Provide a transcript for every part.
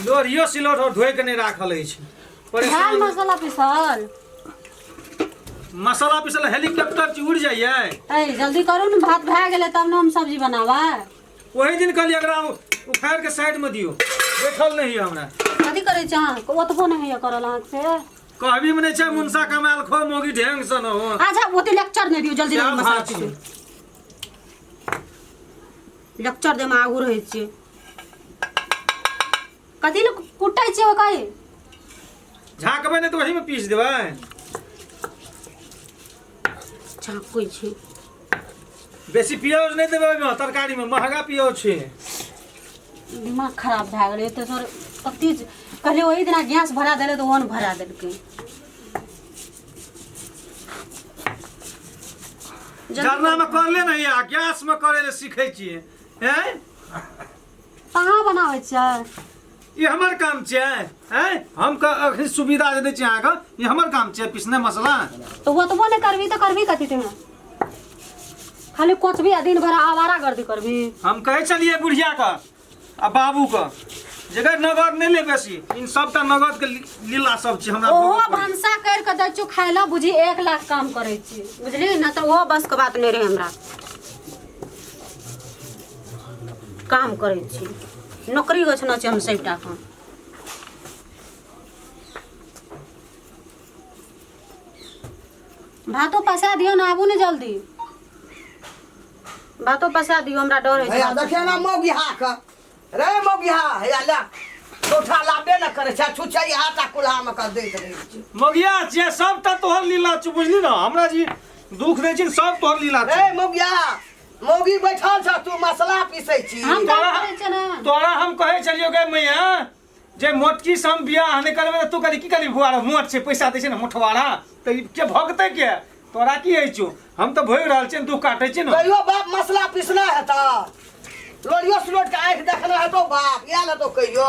लोरियो सिलौट और धोए के नहीं राखल अछि। परेशान मसाला पिसल हेलीकॉप्टर उड़ जाइए। ए जल्दी करू न, भात भए गेलै तब न हम सब्जी बनावा। वही दिन कहलिए एकरा उखाड़ के साइड में दियो, बैठल नहीं है हमरा। कथी करे छ ओतबो नहीं है करल आंख से कहबी में नहीं छै मुनसा कमाल खो मोगी ढंग से न हो। अच्छा ओते लेक्चर नहीं दियो, जल्दी मसाला पीसू। लेक्चर दे में आगू रहै छियै। कथी ल कुटै छियै ओकरे? झाँकबै नहीं तो वही में पीस देबै। झाँकै छी बेसी पियाज नहीं देबै ओहिमे, तरकारी में महंगा पियाज छै। दिमाग खराब भए गेलै तो सर कति कहले वही दिना गैस भरा देले तो ओन भरा देलकै। जरना में कर ले नहीं आ गैस में करे ले सीखे छिए हैं। कहाँ बनाबै छियै? ये हमर काम छै हैं। हम अखनी सुविधा दे छी अहाँ के, ये हमर काम छै पीसने मसाला। तो ओतबो नहीं करबी तो करबी कथी तुम? खाली कोचबी आ दिन भर आवारा गर्दी करबी। हम कहे चलिए बुढ़िया का आ बाबू का जगह नगद नहीं ले बेसी, इन सबटा नगद के लीला सब छै हमरा। ओहो भंसा कर के दै छु खाय ला, बुझी 1 लाख काम करे छी बुझली न, तो ओहो बस के बात नहीं रहे हमरा। काम करे छी नौकरी गछना छै हम सबटा काम। भातो पसा दियो ना, आबू ने जल्दी भातो पसा दियो, हमरा डर है। भैया देखिए ना मोगिहा का रे मोगिहा हैया ला कोठा लाबे न करे छ छुछई हाथा कुल्हा में कर देत रहे छी। मोगिया छै सबटा तोहर लीला छै बुझली ना, हमरा जी दुख दे छी सब तोहर लीला छै। रे मोगिया मोगी बैठल छ तू मसाला पीसै छी। हम काम करे छ ना। तोरा हम कहे चलियो गे मैया जे मोटकी सम बियाह नहीं करबे तू करी की करी भुआरा मोट छै पैसा दै छै ना मोटवारा त के भगते के तोरा की है छौ। हम तो भोग रहल छी दुख काटे छी ना। कहियो बाप मसाला पीसना है त लोरियो स्लोट के आंख देखना है तो बाप या ल तो कहियो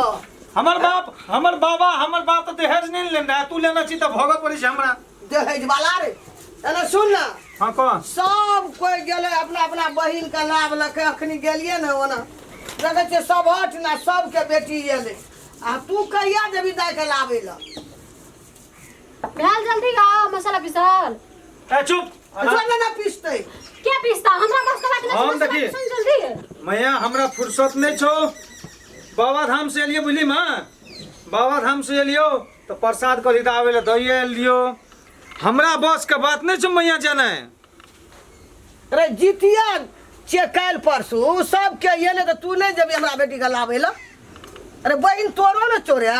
हमर बाप तो दहेज नहीं लेना है, तू लेना छी त भगत पड़ी छै हमरा दहेज वाला रे। एना सुन ना हां कौन सब कोई गेले अपना अपना बहिन का लाभ लके अखनी गेलिए ना ओना देखे छे सब हट ना सब के बेटी एले आ तू कहिया देबी दाय के लावे ल। भेल जल्दी आओ मसाला पिसल। ए चुप जोना ना पीसते के पिसता हमरा बस के बात हम नहीं। देखिए। सुन जल्दी मैया हमरा फुर्सत नहीं छो। बाबा धाम से एलियो बुझली मां, बाबा धाम से एलियो तो प्रसाद खरीदावे ले दइए लियो। हमरा बस के बात नहीं छो मैया जाने। अरे जितिया छे काल परसू सब के एले तो तू नहीं जेबी हमरा बेटी का लावे ल। अरे बहिन तोरो न चोरे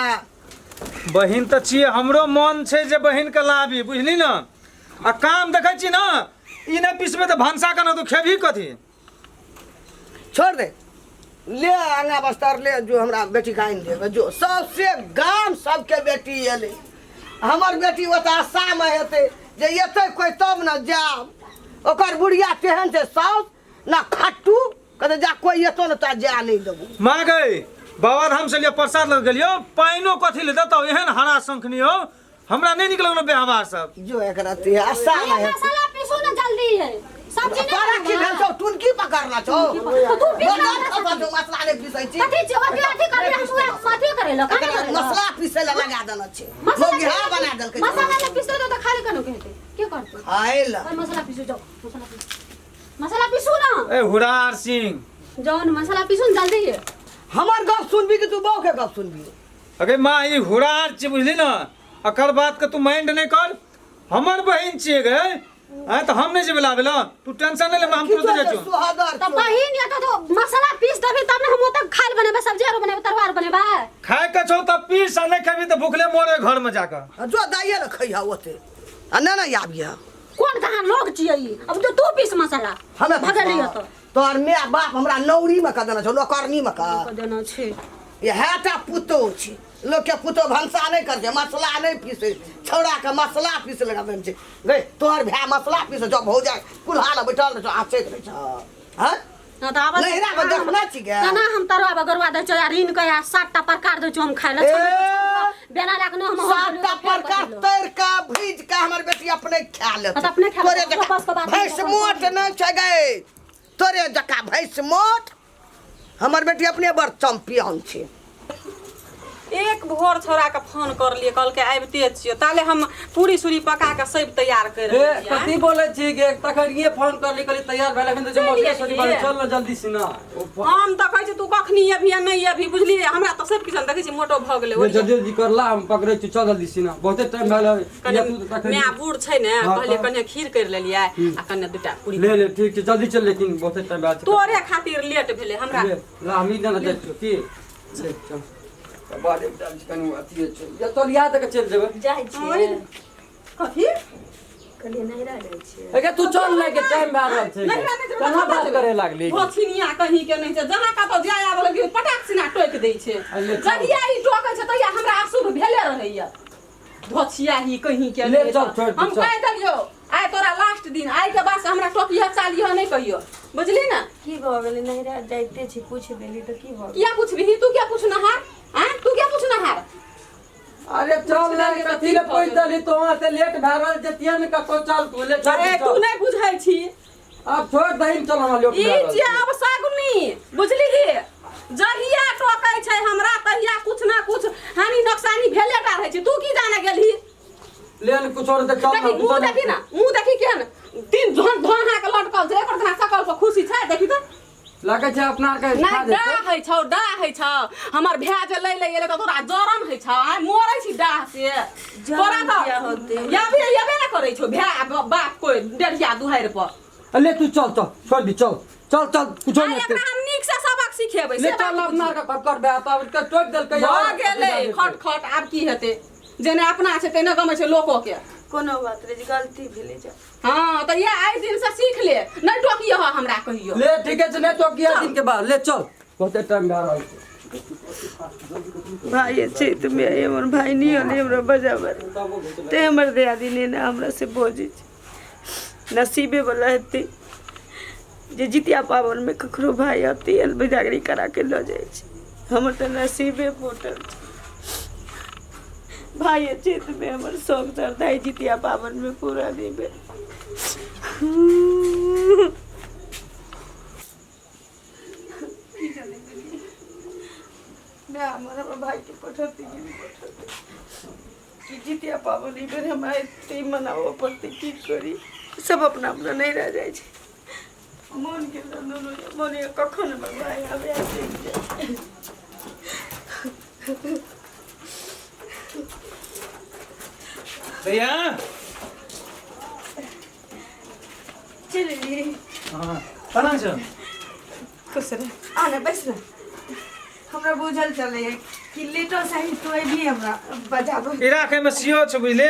बहिन तो छिए, हमरो मन छे जे बहिन के लाभी बुझली ना। आ काम देखे छी ना ई नहीं पिसबे तो भंसा का ना तो खेबी कथी। छोड़ दे ले आंगा बस्तर ले जो हमरा बेटी का आइन देबे जो सबसे गांव सबके बेटी एले। हमर बेटी ओता आशा में हेते जे एते कोई तब न जाब ओकर बुढ़िया तेहन से साउस ना खट्टू कहते जा कोई एतो न ता जा नहीं देबू। मां गई बाबा धाम से लिए प्रसाद लग गेलियो पाइनो कथी ले देतो एहन हरा शंखनी हो हमरा नहीं निकल न बेहवार सब। जो एकरा ते आशा में हेते मसाला पिसो ना जल्दी है सब्जी तोरा की भेल छौ टुनकी पकड़ना छौ तू पीस ना खबर जो मसला ले पीसै छी कथी छै ओकरे अथी करे हम साथे करे ल काहे करे मसला पीसे ला लगा देना छे मोगी हा बना देल के मसाला ले पिसो तो खाली कनो कहते के करते हाय ला मसाला पिसो जाओ मसाला पिसो ना। ए हुरार सिंह जौन मसाला पिसो जल्दी है। हमर गप सुनबी कि तू बहु के गप सुनबी। अगे मां ई हुरार छी बुझली ना, अकर बात के तू माइंड नहीं कर। हमर बहिन छिए गे हां तो हम नहीं जेबे लावेला, तू टेंशन नहीं ले हम तुरंत जा छु। तो बहिन या तो मसाला पीस देबे तब ना हम ओतक खाल बनेबे सब्जी आरो बनेबे तरवार बनेबे। खाए के छौ त पीस आ नहीं खेबी त भूखले मोरे घर में जाकर जो दाइए न खइहा ओते आ ना ना आबिया कौन कहां लोग छिए ई अब तो तू पीस मसाला हमें भगलियो तो तोर माय बाप हमरा नौरी में क देना छौ नौकरनी में का देना छै। ये हेटा पुतो छी लोग के पुतो भंसा नहीं कर जे मसला नहीं पीसे छौड़ा के मसला पीस लगा देन छै गे तोर भाई मसला पीस जब हो जाए कुल्हा न बैठल छ आछे करे छ हां ना तो आवाज नहीं रा देखना छी गे ना हम तरवा बगरवा दे छ यार इन के 7टा प्रकार दे छ हम खाय ल बेना लाग न हम 7टा प्रकार तैर का भीज का हमर बेटी अपने खा ले तो अपने खा ले बस के बात भैंस मोट न छ गए तोरे जका भैंस मोट हमर बेटी अपने बड़ चैंपियन छी एक भोर छोरा के फोन कर लिए कल के आबिते छियो ताले हम पूरी सूरी पका के सब तैयार कर ए कथी बोले छी के तखनिए फोन करली कली तैयार भेल अखन जे मोटके सोरी बन चल न जल्दी से ना हम त कहै छी तू कखनी अभी नहीं अभी बुझली हमरा त सब किसान देखै छी मोटो भ गेलै जल्दी जल्दी करला हम पकड़ै छी चल जल्दी से ना बहुते टाइम भेल या तू तखनी मैं बूढ़ छै ने कहले कने खीर कर लेलिए आ कने दुटा पूरी ले ले ठीक छै जल्दी चल लेकिन बहुते टाइम भेल तोरे खातिर लेट भेले हमरा ला हम ई जाना जाइ छी की चल बारे डाल कनु अथी छै या तोर याद के चल जेबै जाइ छियै कथी कली नहीं रह जाइ छियै अगे तू चल ले के टाइम भए रहल छै कना बात करे लागली भछिनिया कहीं के नहीं छै जहाँ का तो जाय आब लगी पटाक सिना टोक दै छै जहिया ई टोकै छै तहिया हमरा अशुभ भेले रहैया भछिया ही कहीं के ले चल छोड़ हम कह दलियो आइ तोरा लास्ट दिन आइ के बाद से हमरा टोकिया चालियो नहीं कहियो बुझली ना की भऽ गेलै नहीं रह जाइते छी पूछ देली त की भऽ क्या पूछबी तू क्या पूछनहार हैं तू क्या पूछनहार अरे चल ले कथी ले कोई दली तो वहां से लेट भए रहल छै तियन का को चल तू ले अरे तू नहीं बुझै छी अब छोड़ दही चल हम लोग ई जे अब सागुनी बुझली जहिया टोकै छै हमरा तहिया कुछ ना कुछ हानि नुकसानी भेले टा रहै छै तू की जाने गेलही लेन कुछ और दे चल देखी मुंह देखी ना मुंह देखी केहन तीन धन धन के लटकल छै एकर धना सकल पर खुशी छै देखी त लागे छै अपना के खा नहीं दे डाह है छौ डाह है छौ हमर भैया जे ले ले त तोरा जरन है छौ आ मोरै छी डाह से तोरा क्या त होते याबे ना करै छौ भैया बाप कोई डेढ़िया दुहार पर ले तू चल चल छोड़ दी चल चल चल कुछ आ नहीं एकरा हम नीक से सबक सिखेबै ले चल अपना के कर बे तब के टोक देल के भ गेलै खट खट आब की हेतै जेने अपना छै तेने गमै छै लोको के कोनो बात रे गलती भेलै जा हां त ये आइ दिन से सीख ले नहीं टोकियो हमरा कहियो ले ठीक है ने तो किया दिन के बाद ले चल बहुते टाइम भए रहल छै भाई छै तुम हमर भाई नहीं होले हमरा बजाबर ते हमर दियादी ने ना हमरा से बोझी नसीबे वाला हेतै जे जितिया पावन में ककरो भाई आती अलविदागरी करा के ल जाय छै हमर त नसीबे फूटल छै भाई चेत में हमर शौक श्रद्धा जितिया पावन में पूरा नहीं भेल मैं हमारा भाई के पठती कि जितिया पावन ई बेर हमरा एते मनाओ पड़ते की करी सब अपना अपना नहीं रह जाए छै मन के मन कखन हमर भाई आबे आते भैया चलिए हां कना छ खुश रह आने बैस ना हमरा बुझल चले कि लेटो सही तो भी हमरा बजाबो ई राखे में सियो छ बुझले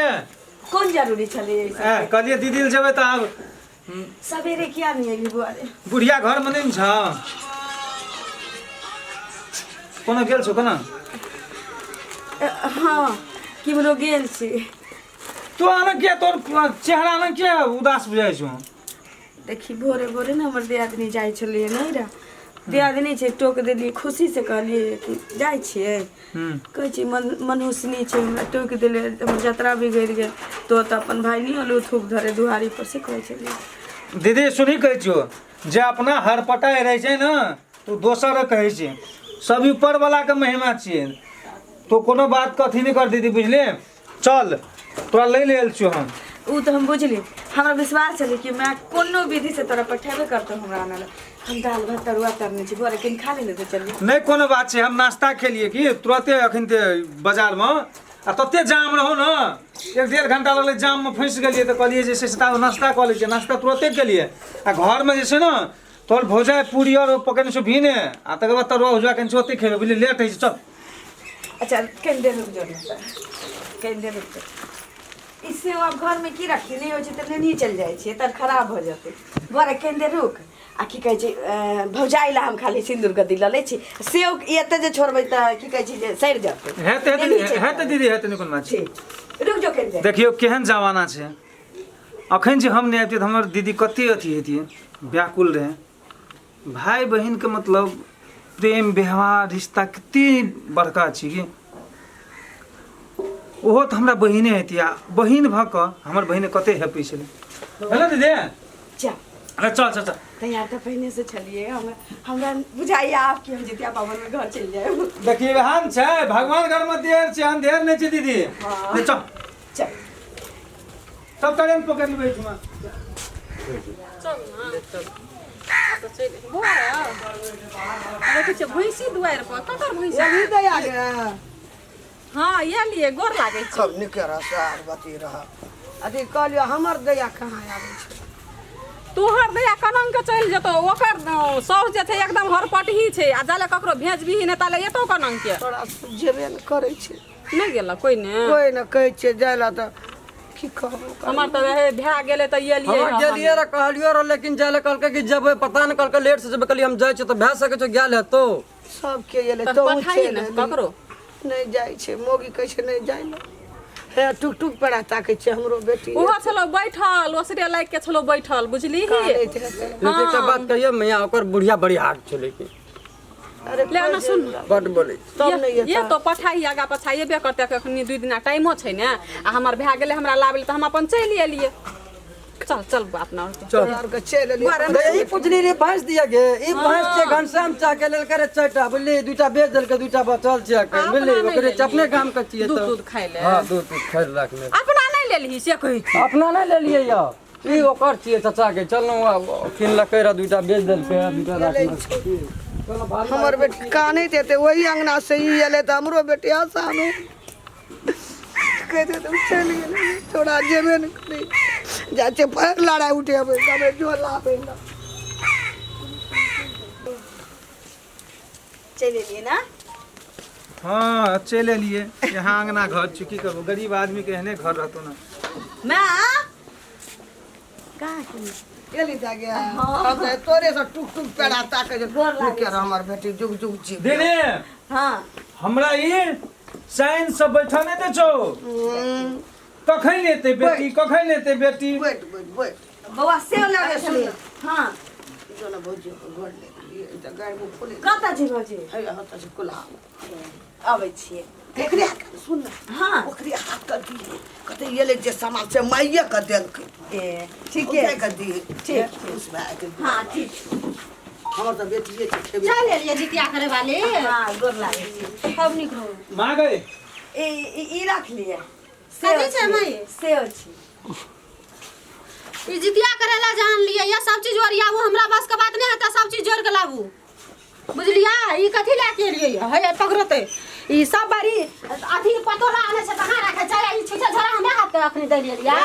कौन जरूरी चले ए कहलिए दीदी ले जेबै त आब सवेरे किया नहीं अभी बुआरे बुढ़िया घर में नहीं छ कोनो गेल छौ कना हाँ किमरो गेल छी तो आना क्या तोर चेहरा ना क्या उदास बुझाइ छौ देखी भोरे भोरे ना हमर दियादनी जाइ छलिए नहीं रा दियादनी छै टोक देलिए खुशी से कहलिए कि जाइ छिए कहै छी मनहुसनी छै हमरा टोक देले हमर यात्रा बिगड़ गेल तो अपन भाई नहीं हलो थूक धरे दुहारी पर से कहै छलिए दीदी सुनी कहै छियो जे अपना हरपटाई रहै छै ना तो दोसर कहै छै सब ऊपर वाला के महिमा छियै तो कोनो बात कथी नहीं कर दीदी बुझले चल तोरा ले लेल छियो हम उ तो हम बुझली हमरा विश्वास छले कि मैं कोनो विधि से तोरा पठेबे करतो हमरा आनल हम दाल भात तरुआ तरने छी बोरे किन खा लेने तो चलिए नहीं कोनो बात छै हम नाश्ता खेलिए कि तुरंते अखन ते बाजार में आ तते जाम रहो ना 1.5 घंटा लगले जाम में फंस गेलिए तो कहलिए जे से नाश्ता कऽ लै छै नाश्ता तुरंते केलिए आ घर में जे छै ना तोर भौजाई पूरी और पकड़ने छौ भीने आ तकर बाद तरुआ भुजा कनि ओते खेबे बुझली लेट होइ छै चल अच्छा कहीं देर रुक जाओ कहीं देर रुक जाओ इससे अब घर में की रखी नहीं हो तो नहीं चल जाए छे तर खराब हो जाते बोरे कहीं देर रुक आ की कहै छै भौजाई ला हम खाली सिंदूर के दिल ले छी सेव एते जे छोड़बै त की कहै छै जे सड़ जाते हेते दीदी हेते कोन बात छै रुक जाओ कहीं देर देखियो केहन जमाना छै अखन जे हम नहीं आबिते हमर दीदी कते अथी हेतिए व्याकुल रहे भाई बहन के मतलब प्रेम व्यवहार रिश्ता कते बड़का छै कि ओहो तो हमरा बहिने हेतिया बहिन भ क हमर बहिने कते हेपै छलै हेलो दीदी जा अरे चल चल चल तैयार तो पहले से चलिए हमरा बुझाइए आपकी हम जितिया पावन में घर चल जाए। देखिए हम छै भगवान घर में देर छै अंधेर नहीं छै दीदी। हाँ। ले चल चल सब ट्रेन पकड़ लेबै तुम। चल ना तो चल बुआरा देखे छ भैंसी दुआर पर ककर भैंसी यही दया गया हां ये लिए गोर लागे छ सब निकरा सार बती रहा अथी कहलियो हमर दया कहाँ आबै छै। तोहर दया कनंग के चल जतो ओकर सौस जे छै एकदम हरपटही छै आ जाले ककरो भेजबिही ने ताले एतो कनंग के तोरा जेबे न करै छै नहीं गेला कोई ने कोई न कहै छै जायला त की कहबो हमर त रहे भए गेले त ये लिए हम गेलिए रे कहलियो रे लेकिन जाले कहलके कि जब पता न कहलके लेट से जब कहली हम जाय छ त भए सके छ गेल है तो सबके एले त तो पठाई छै ने न ककरो नहीं जाय छै मोगी कहै छै नहीं जाय ल हे टुक टुक पड़ा ताकै छै हमरो बेटी ओहो छलो बैठल ओसरे लाग के छलो बैठल बुझली कानै ही छै लेकिन एकटा बात कहिए मैया ओकर बुढ़िया बड़ी हार्ड छै लेकिन अरे ले ना सुन बड बोले तब नहीं ये तो पठाई आगा पछा येबे करते कखनी 2 दिन टाइमो छै ने आ हमर भए गेले हमरा लाबे त हम अपन चलि एलिए। चल चल बात ना चल यार के चल एलियै यही पूछली रे भैंस दिया गे ई भैंस के घनश्याम चा के लेल करे 4टा बुझली 2टा बेच देल के 2टा बचल छै के बुझली ओकरे अपने काम के छिए दूध तो दूध खाइ ले हां दूध खाइ रखने अपना नहीं लेलही से कहि छी अपना नहीं ले लिए या ई ओकर छिए चाचा के चलनो किन लकै रे 2टा बेच देल के 2टा रखने चलो भारी हमर बेटी कानै देते वही अंगना से ही एले त हमरो बेटी आसानो कहते तुम चल गेले थोड़ा जेबे न करी जाचे पैर लड़ाई उठे अब तबे जो लाबे ना चल लिए ना। हाँ चले लिए यहाँ अंगना घर चुकी करो गरीब आदमी के एहने घर रहतो ना। मैं कहाँ की एली जा गया अब तो तोरे से टुक टुक पेड़ा ताके जो के हमर बेटी जुग जुग जी देने हाँ हमरा ये साइन से बैठा नहीं दे छो कखन लेते बेटी कखन लेते बेटी वेट वेट वेट बौआ से लगे छले हाँ जो ना भौजी घर ले ये त गाय मुंह खोले कता छी भौजी है हता से कुला आबै छियै एकरे सुन ना हाँ ओकरे हाथ कर दी कहते ये ले जे सामान से माइये कर देल के ए ठीक ओकरे है कर दी ठीक। उस बात हाँ ठीक हमर त बेटी ये खेबे चल एलिए जितिया करे वाले हाँ गोर लागे छी सब निकलो मां गए ई रख लिए कथी छै माई? सेव छी ई जितिया करेला जान लिए या सब चीज ओरिया वो हमरा बस के बात नहीं है सब चीज जोड़ के लाबू बुझलिया ई कथी ला के लिए है पकड़ते ई सब बारी अथी पतोला आने से कहां रखे चाहे ई छुछा झरा हमरा हाथ के अखनी दे लिया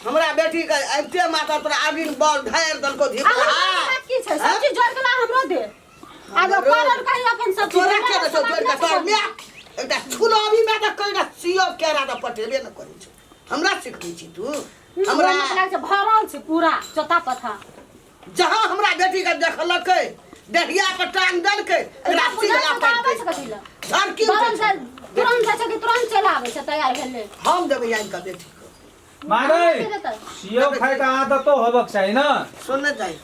हमरा बेटी के आइते माता तोरा आबिन बॉल ढार दल को धिपा की छै सब चीज जोड़ के ला हमरो दे आगे पालन करी अपन सब तोरा के तो जोड़ के तोर में एकटा छुलबी में त कइरा सियो केरा त पटेबे न करै छ हमरा सिखै छी तू हमरा हमरा मतलब से भरल छै पूरा चोता पथा जहां हमरा बेटी के देखलकै देहिया पर टांग देलकै एकरा सिगला पड़तै धर की तुरंत चला आवे छै तैयार भेले हम देबै यान का बेटी को मां गए सियो खाए का आदत तो होबक चाहिए ना। सुनने जाई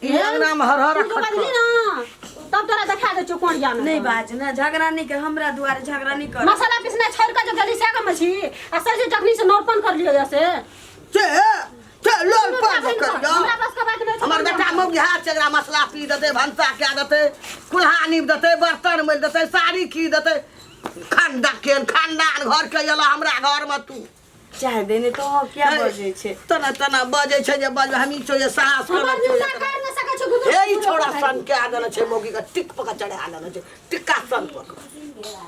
ई अंगना में हर हर बदली ना तब तोरा देखा दे छौ कोन जाने नहीं बाज ना झगड़ा नहीं कर हमरा दुआरे झगड़ा नहीं कर मसाला पीसना छोड़ के जो गली से कम छी आ सर चटनी से नौरपन कर लियो जैसे चे लोल पर कर दो हमरा बस का बात नहीं हमर बेटा मौगी हाथ से एकरा मसला पी देते भंसा क्या देते कुल्हा नीप देते बर्तन मिल देते साड़ी की देते खानदान घर के एला हमरा घर में तू चाहे देने तो क्या बजे छे तना तना बजे छै जे बज हमी छो जे साहस हमरा कर निशा कर न सके छ गुदु हे ई छोड़ा सन के आदन छै मौगी का टिक पका चढ़ा देना छै टिक्का सन पक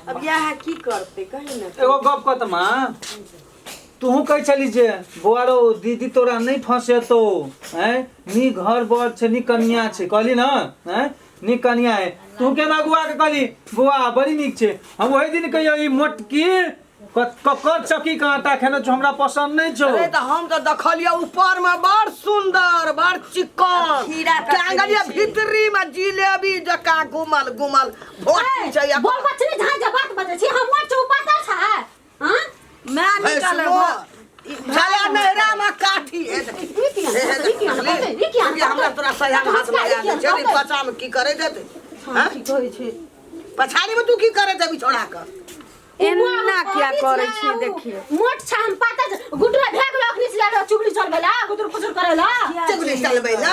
अब यह की करते कहीं ना एगो गप कत मां तू कह चली जे बुआरो दीदी तोरा नहीं फंसे तो हैं नी घर बर छे नी कन्या छे कहली ना हैं नी कन्या है तू केना गुआ के कहली बुआ बड़ी नीक छे हम वही दिन कहियो ई मोटकी ककर चकी का आटा खेने छो हमरा पसंद नहीं छो। अरे त हम त देखलिए ऊपर में बड़ सुंदर बड़ चिकन खीरा का टांगलिए भीतरी में जिलेबी जका घुमल घुमल भोटी छै या बोल बच्चे जहां जे बात बजे छी हम चौपाता छ हां मैं निकाल छाया नहरा में काठी है हमरा तोरा सया में हाथ लगा दे चली पचा में की करे देते हां ठीक होय छै पछाड़ी में तू की करे देबी छोड़ा कर एना क्या करे छी देखिए मोट छाम पाता गुटरा भेग लखनी से जाके चुगली चलबेला गुटर कुचर करेला चुगली चलबै ना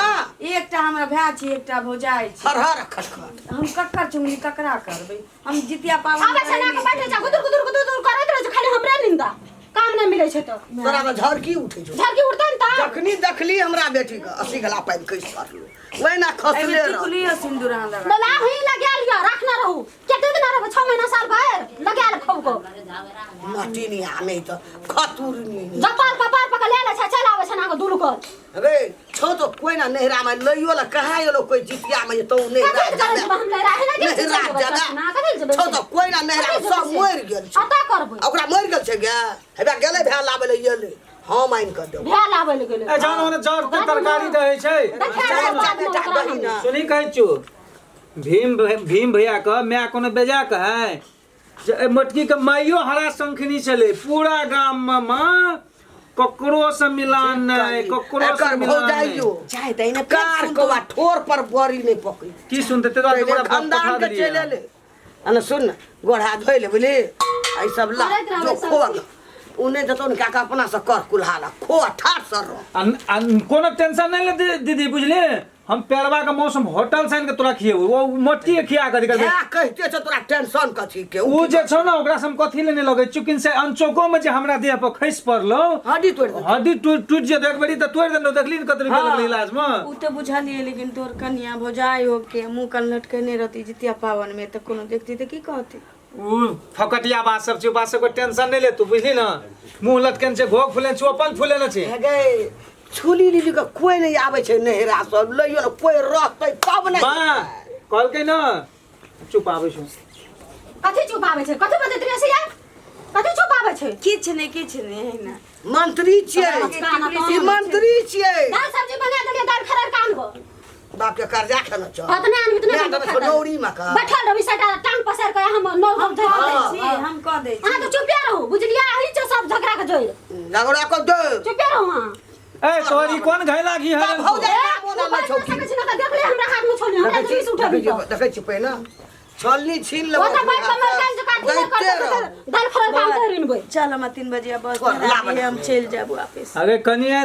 एकटा हमरा भाय छी एकटा भौजाई छी हर हर खटखट हम कक्कर चुंगली ककरा करबै हम जितिया पावन आबे छना के बैठे जा गुटर गुटर गुटर करैत रह खाली हमरे निंदा काम नहीं मिले छै तो तोरा में झरकी उठै छौ झरकी उठतै न त जखनी देखली हमरा बेटी के 80 गला पाइन कैस करलो वैना खसले रह टिकुलियो सिंदूरा लगा डला ही लगा लिया रखना रहू केते दिन रहब 6 महीना साल भर लगा ले खूब को माटी नहीं आमे त खतुर नहीं जपाल कपार पक ले ले छ चलावे छना के दुलु को अरे छो तो कोई ना नहरा में लइयो ला कहाँ एलो कोई जितिया में तो नहीं कते करे जब हम ले रहे ना के ना कते जब छो तो कोई ना नहरा में सब मर गेल छै आता करबै ओकरा मर गेल छै गे हेबा गेले भै लाबे ले येले हम आइन कर देब भे लाबै ले गेले ए जानो ने जड़ के तरकारी रहै छै सुनी कहै छु भीम भैया का मैं कोनो बेजा का है जे मटकी के माइयो हरा शंखनी चले पूरा गाम में मां ककरो से मिलान नहीं ककरो से एकर मिलान भौजाइयो नहीं चाहे तै ने कार कवा ठोर पर बड़ी नहीं पकई की सुनते ते तो बड़ा खानदान के चले ले अन सुन गोढ़ा धोइ ले बुझली आई सब ला जो खोग उने जतन का अपना से कर कुल्हारा खो ठाठ सर कोनो टेंशन नहीं ले दीदी बुझली हम पेड़वा का मौसम होटल साइन के तोरा खिए वो मटकी के खिया कर क्या कहते छ तोरा टेंशन कथी के उ जे छ ना ओकरा से हम कथी लेने लगे चुकिन से अनचोको में जे हमरा देह पर खइस पड़लो हड्डी तोड़ दे हड्डी टूट जे एक बारी त तोड़ देलो देखली न कतरी लगल इलाज में उ तो बुझलिए लेकिन तोर कन्या भौजाई हो के मुंह कल लटकने रहती जितिया पावन में तो कोनो देखती तो की कहती उ फकटिया बात सब छै बात से कोई टेंशन नहीं ले तू बुझली ना मुंह लटकन छै भोग फुले छै अपन फुले न छै हे गे छुली लीली के कोई नहीं आवे छै नहरा सब लइयो न कोई रहतै तब नहीं बा कहल के ना चुप आबै छै कथि चुप आबै छै कथि बजैत रहे से यार कथि चुप आबै छै किछ नहीं है ना मंत्री छियै ई मंत्री छियै दाल सब्जी बना देलिए दाल खरर कान गो बाप के कर्जा खाना छ कतना आदमी इतना मैं तो नौरी में का बैठल रवि सटा टांग पसार के हम नौ हम धर दै छी हम कह दे हां तो चुप रहू बुझलिया अही छ सब झगड़ा के जोइ लगड़ा को दे चुप रहू हां ए तोरी कोन घैला घी है भौजाई बोला ना छौकी देख ले हमरा हाथ में छोड़नी हमरा तो बीस उठा दी देखै छी पहिने छलनी छीन ले वो तो बैठ कमर कान से काटी दाल खरर कान करिन बई चल हम 3 बजे बस हम चल जाब वापस अरे कनिया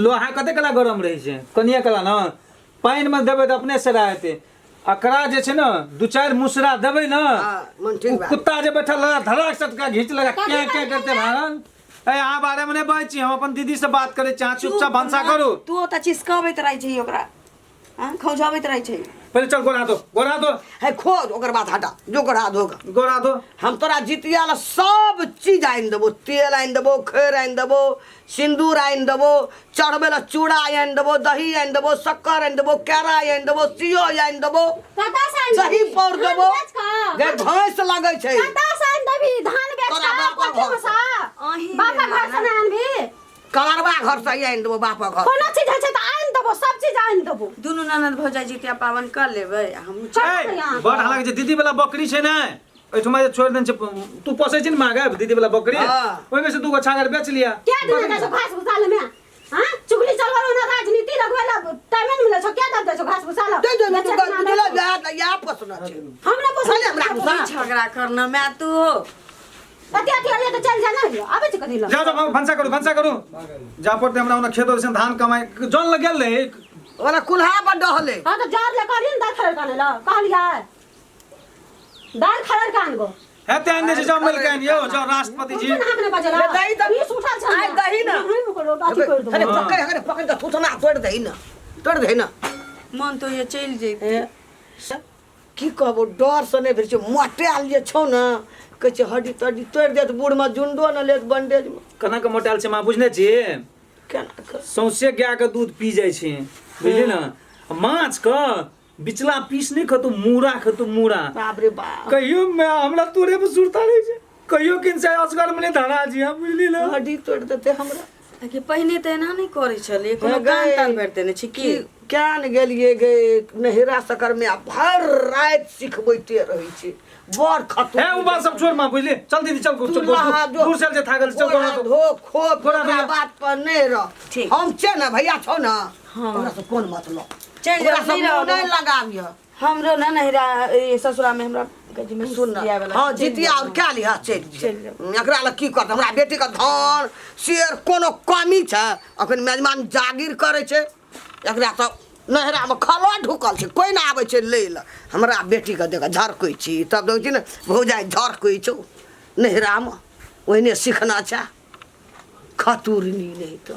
लोहा कते कला गरम रही छै कनिया कला ना पानी में देबै त अपने से रहते अकरा जे छै ना दू चार मुसरा देबै ना मन ठीक बा कुत्ता जे बैठल रहा धड़ाक सटका घींच लगा क्या क्या करते भागल ए यहाँ बारे में नहीं बची हम अपन दीदी से बात करे चाह चुपचाप भंसा करू तू त चिसकाबैत रहै छै ओकरा हां खौजाबैत रहै छै पहले चल गोरा दो है खोद ओकर बाद हटा जो गोड़ा धोगा गोरा दो हम तोरा जितिया ला सब चीज आइन देबो तेल आइन देबो खैर आइन देबो सिंदूर आइन देबो चढ़बे ला चूड़ा आइन देबो दही आइन देबो शक्कर आइन देबो केरा आइन देबो सियो आइन देबो कता साइन दही पौर देबो गे भैंस लागै छै कता साइन देबी धान बेच तोरा का बापा कथि घर में सा बापा घर से ना आनबी कारवा घर से आइन देबो बापा घर कोनो चीज है त आइन देबो सब चीज आइन देबो दुनू ननद भौजाई जितिया पावन कर लेबै हम ए बड़ हालांकि जे दीदी वाला बकरी छै ना ओठमा जे छोड़ देन छै तू पोसै छी न मागे दीदी वाला बकरी हाँ। ओइ में से दू गो छागर बेच लिया क्या दिन दे छो घास भुसाल में हां चुगली चलवालो ना राजनीति लगवेला टाइम नहीं मिले छो क्या दे छो घास भुसाल दे दे तू दिला जा या पसना छै हमरा साले पोसा हमरा भुसा झगड़ा करना मैं तू हो कति अति ले के चल जाना आबे छ कथि ल जा जा भंसा करू जा पड़ते हमरा ओना खेत से धान कमाई जन लगल रे ओना कुल्हा पर डहले हां तो जार ले करी न दाल खरर कान ल कहलिया दाल खरर कान गो हेते आने से जमल कान यो जो राष्ट्रपति जी हाथ में बजला दही त बीस उठा छ आई दही ना अरे पकड़ के थुथना तोड़ दही ना मन तो ये चल जेते की कहबो डर से नहीं भेल छै मोटे आल जे छौ ना कहै छै हड्डी तड्डी तोड़ देत बूढ़ में जुंडो न लेत बंडेज में कना के मोटाल छै मां बुझने छी केना कर सौंसे गाय के दूध पी जाइ छै बुझली ना माछ के बिचला पीस नहीं खतु मूड़ा खतु मूड़ा बाप रे बाप कहियो मैं हमरा तोरे पे सुरता नहीं छै कहियो किन से असगर में धरा जी हम बुझली ना हड्डी तोड़ देते हमरा कि पहिने त एना नहीं करे छले कोनो गान तान बैठते ने छी की क्या न गेलिए गे नहिरा सकर में भर रात सिखबैते रहै छै बड़ खतु ए उ बात सब छोड़ मां बुझली चल दीदी चल तू नहा जो। दूर से जे थागल चल गोड़ा तो धो खो गोड़ा गोड़ा धो। बात पर नहीं रह ठीक। हम छे ना भैया छौ ना हाँ। हमरा से कोन मतलब चल हमरा जा से नहीं नहीं रहो लगाबिय हमरो ना नहिरा ससुरा में हमरा कहे जे मैं सुन जितिया वाला हाँ जितिया और क्या लिहा चल एकरा लग की करत हमरा बेटी के धन शेर कोनो कमी छै अखन मेजमान जागीर करे छै एकरा तो नहरा में खलो ढुकल छै कोई ना आबै छै ले ल हमरा बेटी के देख झरकै छी तब देखै छी ने भौजाई झरकै छौ नहरा में ओहने सीखना छै खतुरनी नहीं तो